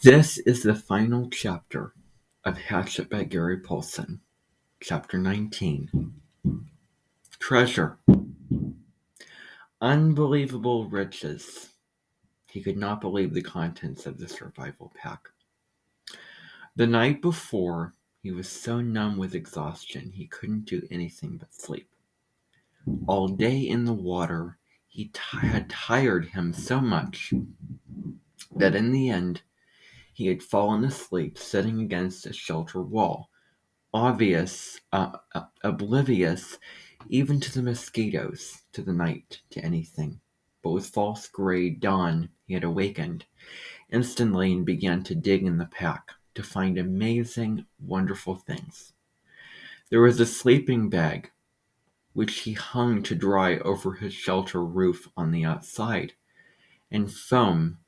This is the final chapter of Hatchet by Gary Paulson, Chapter 19. Treasure. Unbelievable riches. He could not believe the contents of the survival pack. The night before, he was so numb with exhaustion he couldn't do anything but sleep. All day in the water, had tired him so much that in the end he had fallen asleep sitting against a shelter wall, oblivious even to the mosquitoes, to the night, to anything. But with false gray dawn he had awakened instantly and began to dig in the pack to find amazing, wonderful things. There was a sleeping bag, which he hung to dry over his shelter roof on the outside, and foam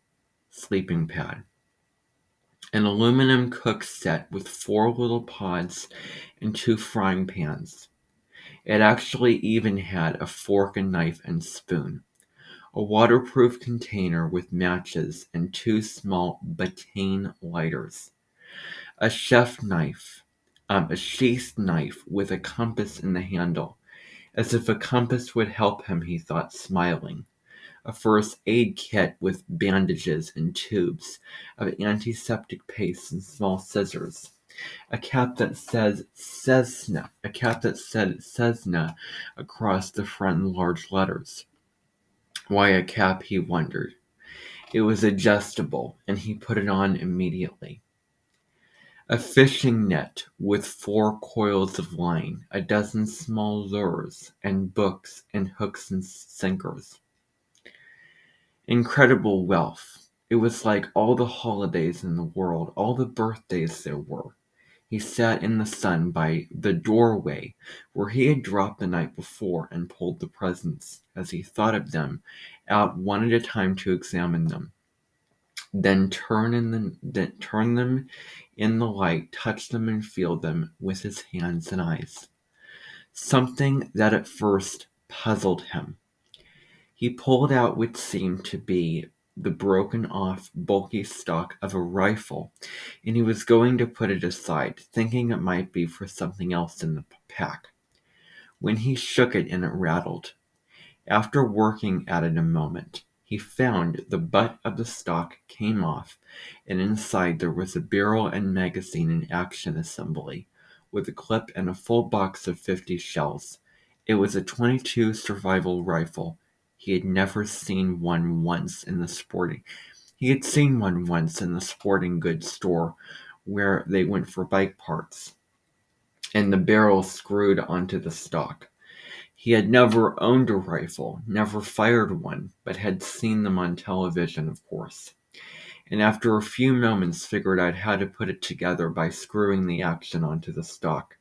sleeping pad. An aluminum cook set with 4 little pods and 2 frying pans. It actually even had a fork and knife and spoon, a waterproof container with matches and 2 small butane lighters, a chef knife, a sheath knife with a compass in the handle, as if a compass would help him, he thought, smiling. A first aid kit with bandages and tubes, of antiseptic paste and small scissors. A cap that said Cessna across the front in large letters. Why a cap, he wondered. It was adjustable, and he put it on immediately. A fishing net with 4 coils of line, a dozen small lures, and books and hooks and sinkers. Incredible wealth. It was like all the holidays in the world, all the birthdays there were. He sat in the sun by the doorway where he had dropped the night before and pulled the presents, as he thought of them, out one at a time to examine them. Then turn them in the light, touch them and feel them with his hands and eyes. Something that at first puzzled him. He pulled out what seemed to be the broken off, bulky stock of a rifle, and he was going to put it aside, thinking it might be for something else in the pack, when he shook it and it rattled. After working at it a moment, he found the butt of the stock came off, and inside there was a barrel and magazine and action assembly, with a clip and a full box of 50 shells. It was a .22 survival rifle. He had seen one once in the sporting goods store where they went for bike parts, and the barrel screwed onto the stock. He had never owned a rifle, never fired one, but had seen them on television, of course, and after a few moments figured out how to put it together by screwing the action onto the stock,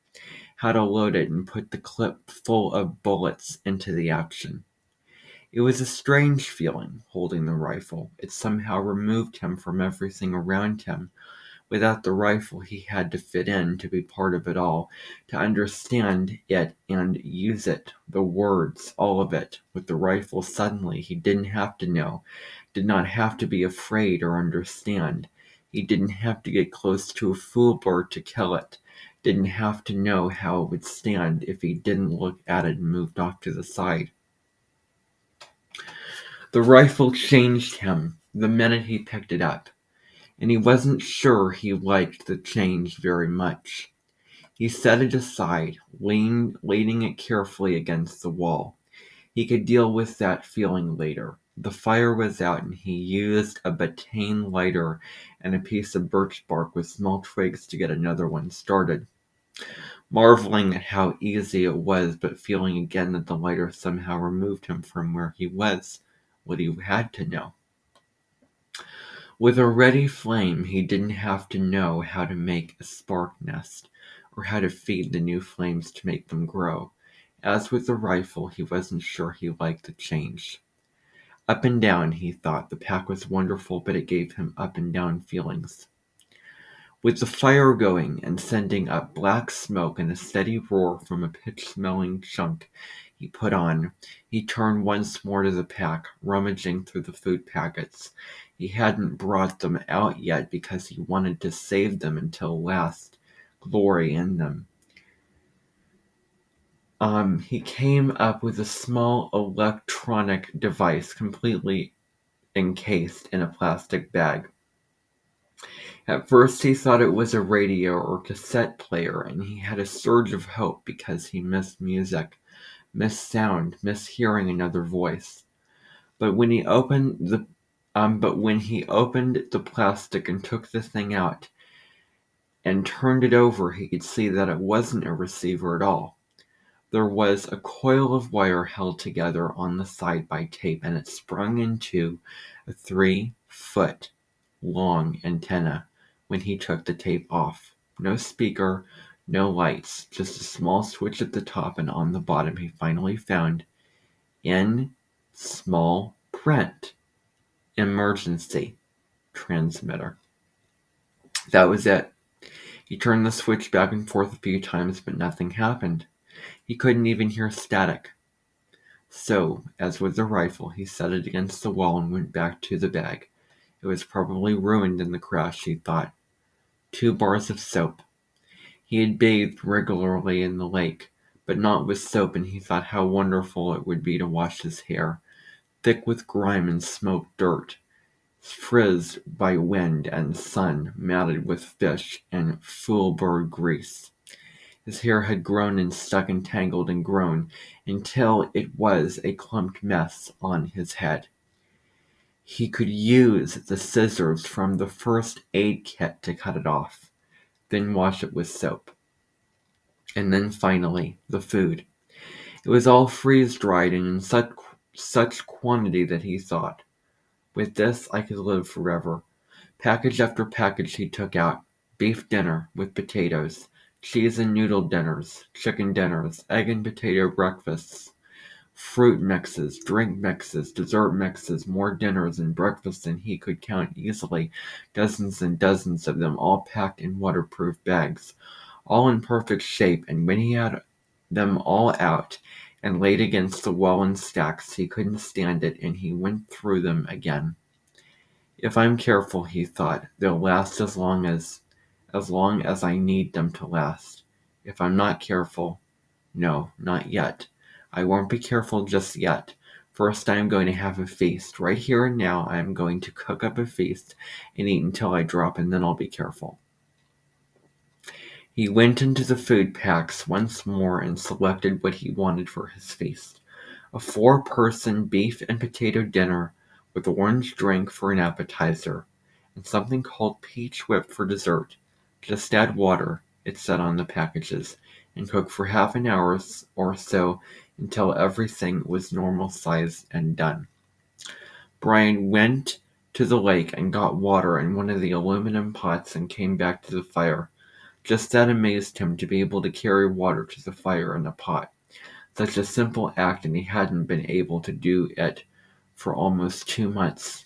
how to load it and put the clip full of bullets into the action. It was a strange feeling, holding the rifle. It somehow removed him from everything around him. Without the rifle, he had to fit in, to be part of it all, to understand it and use it, the words, all of it. With the rifle, suddenly, he didn't have to know, did not have to be afraid or understand. He didn't have to get close to a fool bird to kill it, didn't have to know how it would stand if he didn't look at it and moved off to the side. The rifle changed him the minute he picked it up, and he wasn't sure he liked the change very much. He set it aside, leaning it carefully against the wall. He could deal with that feeling later. The fire was out, and he used a butane lighter and a piece of birch bark with small twigs to get another one started, marveling at how easy it was, but feeling again that the lighter somehow removed him from where he was, what he had to know. With a ready flame, he didn't have to know how to make a spark nest, or how to feed the new flames to make them grow. As with the rifle, he wasn't sure he liked the change. Up and down, he thought. The pack was wonderful, but it gave him up and down feelings. With the fire going and sending up black smoke and a steady roar from a pitch-smelling chunk he put on, he turned once more to the pack, rummaging through the food packets. He hadn't brought them out yet because he wanted to save them until last glory in them. He came up with a small electronic device completely encased in a plastic bag. At first he thought it was a radio or cassette player, and he had a surge of hope because he missed music, missed sound, missed hearing another voice. But when he opened the plastic and took the thing out and turned it over, he could see that it wasn't a receiver at all. There was a coil of wire held together on the side by tape, and it sprung into a 3-foot long antenna when he took the tape off. No speaker, no lights, just a small switch at the top, and on the bottom he finally found, in small print, emergency transmitter. That was it. He turned the switch back and forth a few times, but nothing happened. He couldn't even hear static. So, as with the rifle, he set it against the wall and went back to the bag. It was probably ruined in the crash, he thought. 2 bars of soap. He had bathed regularly in the lake, but not with soap, and he thought how wonderful it would be to wash his hair, thick with grime and smoked dirt, frizzed by wind and sun, matted with fish and fool bird grease. His hair had grown and stuck and tangled and grown until it was a clumped mess on his head. He could use the scissors from the first aid kit to cut it off, then wash it with soap. And then finally, the food. It was all freeze-dried and in such quantity that he thought, with this I could live forever. Package after package he took out. Beef dinner with potatoes, cheese and noodle dinners, chicken dinners, egg and potato breakfasts, fruit mixes, drink mixes, dessert mixes, more dinners and breakfasts than he could count easily, dozens and dozens of them, all packed in waterproof bags, all in perfect shape, and when he had them all out and laid against the wall in stacks, he couldn't stand it, and he went through them again. If I'm careful, he thought, they'll last as long as I need them to last. If I'm not careful, no, not yet. I won't be careful just yet. First, I am going to have a feast. Right here and now, I am going to cook up a feast and eat until I drop, and then I'll be careful. He went into the food packs once more and selected what he wanted for his feast. A 4-person beef and potato dinner with orange drink for an appetizer, and something called peach whip for dessert. Just add water, it said on the packages, and cook for half an hour or so until everything was normal size and done. Brian went to the lake and got water in one of the aluminum pots and came back to the fire. Just that amazed him, to be able to carry water to the fire in a pot. Such a simple act, and he hadn't been able to do it for almost 2 months.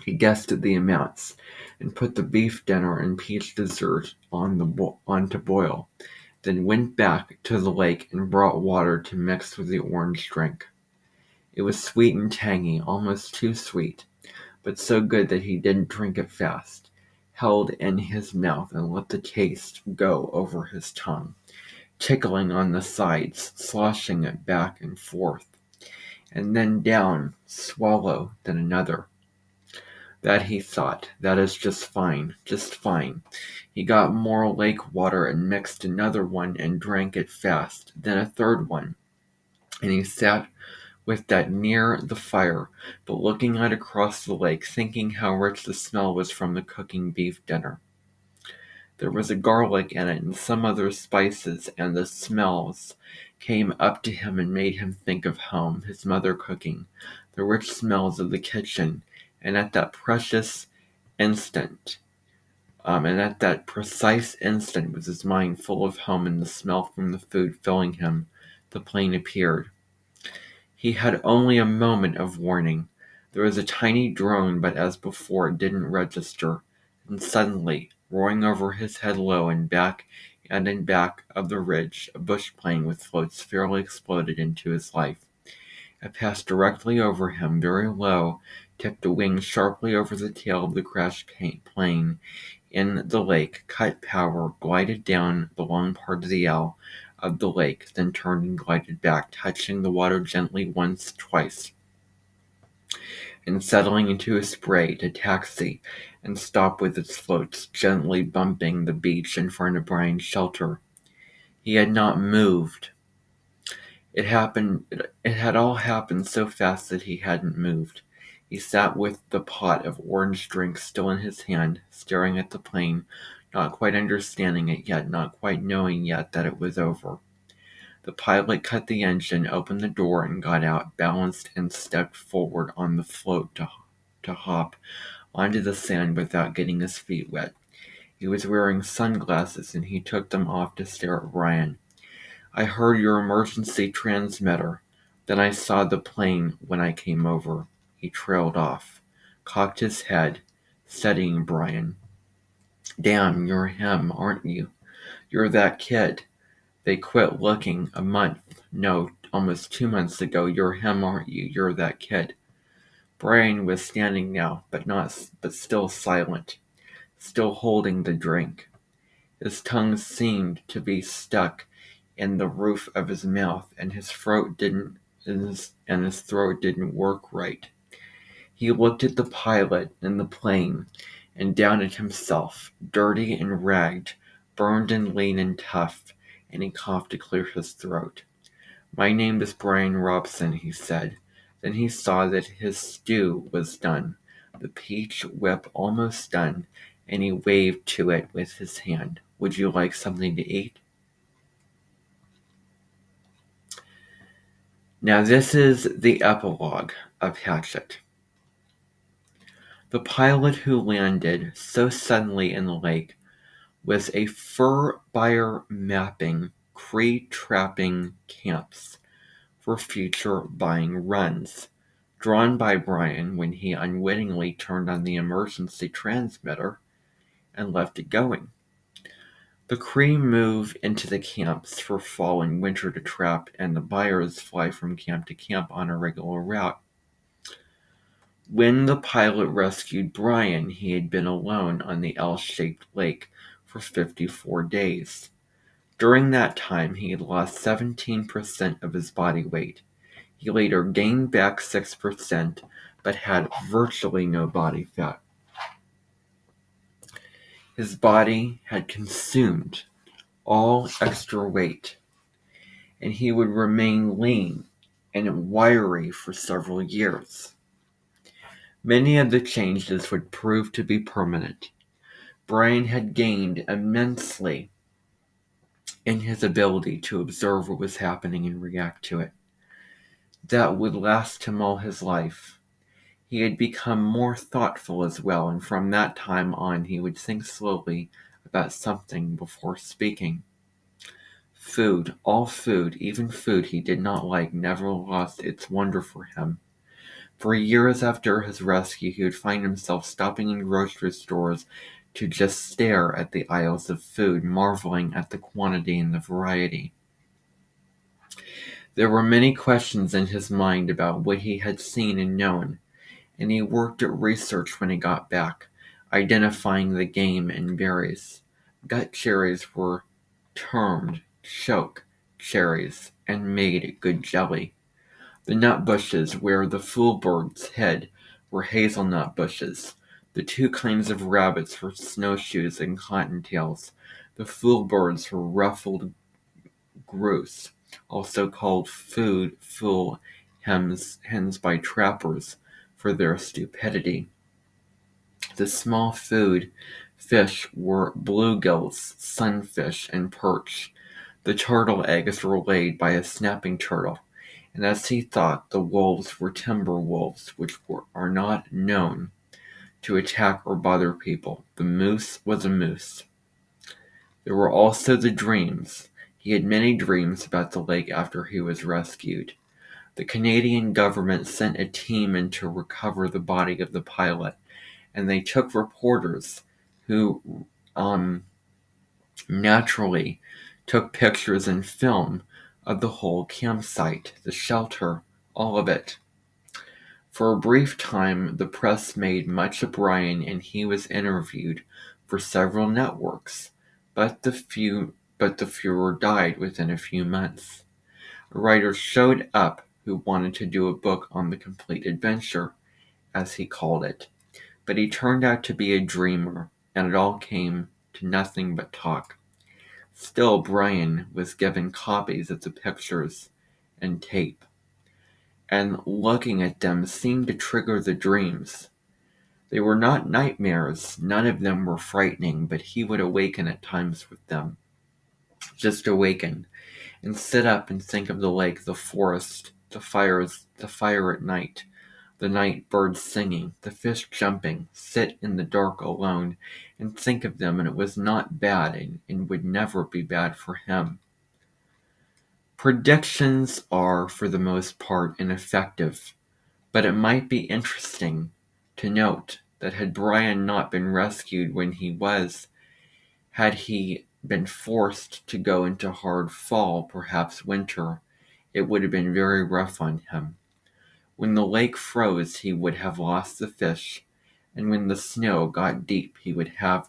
He guessed the amounts and put the beef dinner and peach dessert on to boil, then went back to the lake and brought water to mix with the orange drink. It was sweet and tangy, almost too sweet, but so good that he didn't drink it fast, held in his mouth and let the taste go over his tongue, tickling on the sides, sloshing it back and forth, and then down, swallow, then another. That, he thought, that is just fine, just fine. He got more lake water and mixed another one and drank it fast, then a third one, and he sat with that near the fire, but looking out across the lake, thinking how rich the smell was from the cooking beef dinner. There was a garlic in it and some other spices, and the smells came up to him and made him think of home, his mother cooking, the rich smells of the kitchen, and at that precise instant, with his mind full of home and the smell from the food filling him, the plane appeared. He had only a moment of warning. There was a tiny drone, but as before it didn't register, and suddenly, roaring over his head low and in back of the ridge, a bush plane with floats fairly exploded into his life. It passed directly over him, very low, tipped a wing sharply over the tail of the crashed plane in the lake, cut power, glided down the long part of the L of the lake, then turned and glided back, touching the water gently twice, and settling into a spray to taxi and stop with its floats, gently bumping the beach in front of Brian's shelter. He had not moved. It had all happened so fast that he hadn't moved. He sat with the pot of orange drink still in his hand, staring at the plane, not quite understanding it yet, not quite knowing yet that it was over. The pilot cut the engine, opened the door, and got out, balanced and stepped forward on the float to hop onto the sand without getting his feet wet. He was wearing sunglasses, and he took them off to stare at Brian. "I heard your emergency transmitter. Then I saw the plane when I came over." He trailed off, cocked his head, studying Brian. "Damn, you're him, aren't you? You're that kid. They quit looking a month, no, almost 2 months ago. You're him, aren't you? You're that kid." Brian was standing now, but still silent, still holding the drink. His tongue seemed to be stuck in the roof of his mouth, and his throat didn't work right. He looked at the pilot and the plane, and down at himself, dirty and ragged, burned and lean and tough, and he coughed to clear his throat. "My name is Brian Robson," he said. Then he saw that his stew was done, the peach whip almost done, and he waved to it with his hand. "Would you like something to eat?" Now this is the epilogue of Hatchet. The pilot who landed so suddenly in the lake was a fur buyer mapping Cree-trapping camps for future buying runs, drawn by Brian when he unwittingly turned on the emergency transmitter and left it going. The Cree move into the camps for fall and winter to trap, and the buyers fly from camp to camp on a regular route. When the pilot rescued Brian, he had been alone on the L-shaped lake for 54 days. During that time, he had lost 17% of his body weight. He later gained back 6%, but had virtually no body fat. His body had consumed all extra weight, and he would remain lean and wiry for several years. Many of the changes would prove to be permanent. Brian had gained immensely in his ability to observe what was happening and react to it. That would last him all his life. He had become more thoughtful as well, and from that time on he would think slowly about something before speaking. Food, all food, even food he did not like, never lost its wonder for him. For years after his rescue, he would find himself stopping in grocery stores to just stare at the aisles of food, marveling at the quantity and the variety. There were many questions in his mind about what he had seen and known, and he worked at research when he got back, identifying the game in berries. Gut cherries were termed choke cherries and made good jelly. The nut bushes where the fool birds hid were hazelnut bushes. The two kinds of rabbits were snowshoes and cottontails. The fool birds were ruffled grouse, also called fool hens by trappers for their stupidity. The small food fish were bluegills, sunfish, and perch. The turtle eggs were laid by a snapping turtle, and as he thought, the wolves were timber wolves, which are not known to attack or bother people. The moose was a moose. There were also the dreams. He had many dreams about the lake after he was rescued. The Canadian government sent a team in to recover the body of the pilot, and they took reporters who naturally took pictures and film of the whole campsite, the shelter, all of it. For a brief time, the press made much of Brian and he was interviewed for several networks, but the furor died within a few months. A writer showed up who wanted to do a book on the complete adventure, as he called it, but he turned out to be a dreamer, and it all came to nothing but talk. Still, Brian was given copies of the pictures and tape, and looking at them seemed to trigger the dreams. They were not nightmares, none of them were frightening, but he would awaken at times with them. Just awaken, and sit up and think of the lake, the forest, the fire at night, the night birds singing, the fish jumping, sit in the dark alone, and think of them, and it was not bad, and would never be bad for him. Predictions are, for the most part, ineffective, but it might be interesting to note that had Brian not been rescued when he was, had he been forced to go into hard fall, perhaps winter, it would have been very rough on him. When the lake froze, he would have lost the fish, and when the snow got deep, he would have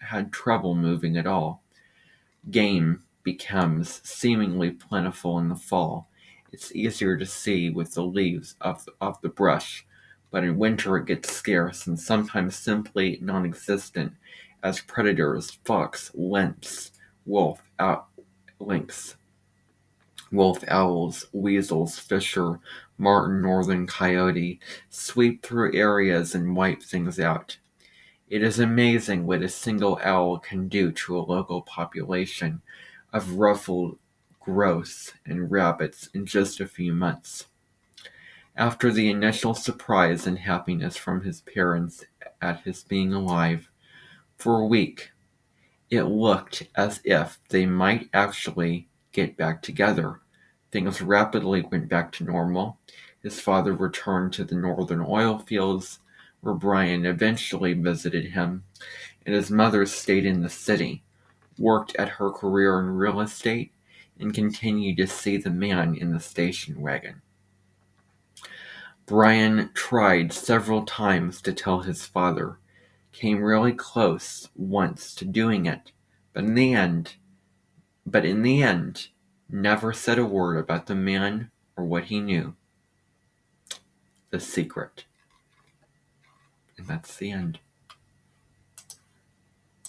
had trouble moving at all. Game becomes seemingly plentiful in the fall. It's easier to see with the leaves of the brush, but in winter it gets scarce and sometimes simply non-existent as predators, fox, lynx, lynx, wolf, owls, weasels, fisher, marten, northern coyote sweep through areas and wipe things out. It is amazing what a single owl can do to a local population of ruffled grouse and rabbits in just a few months. After the initial surprise and happiness from his parents at his being alive, for a week, it looked as if they might actually get back together. Things rapidly went back to normal. His father returned to the northern oil fields, where Brian eventually visited him, and his mother stayed in the city, worked at her career in real estate, and continued to see the man in the station wagon. Brian tried several times to tell his father, came really close once to doing it, but in the end, never said a word about the man or what he knew. The secret. And that's the end.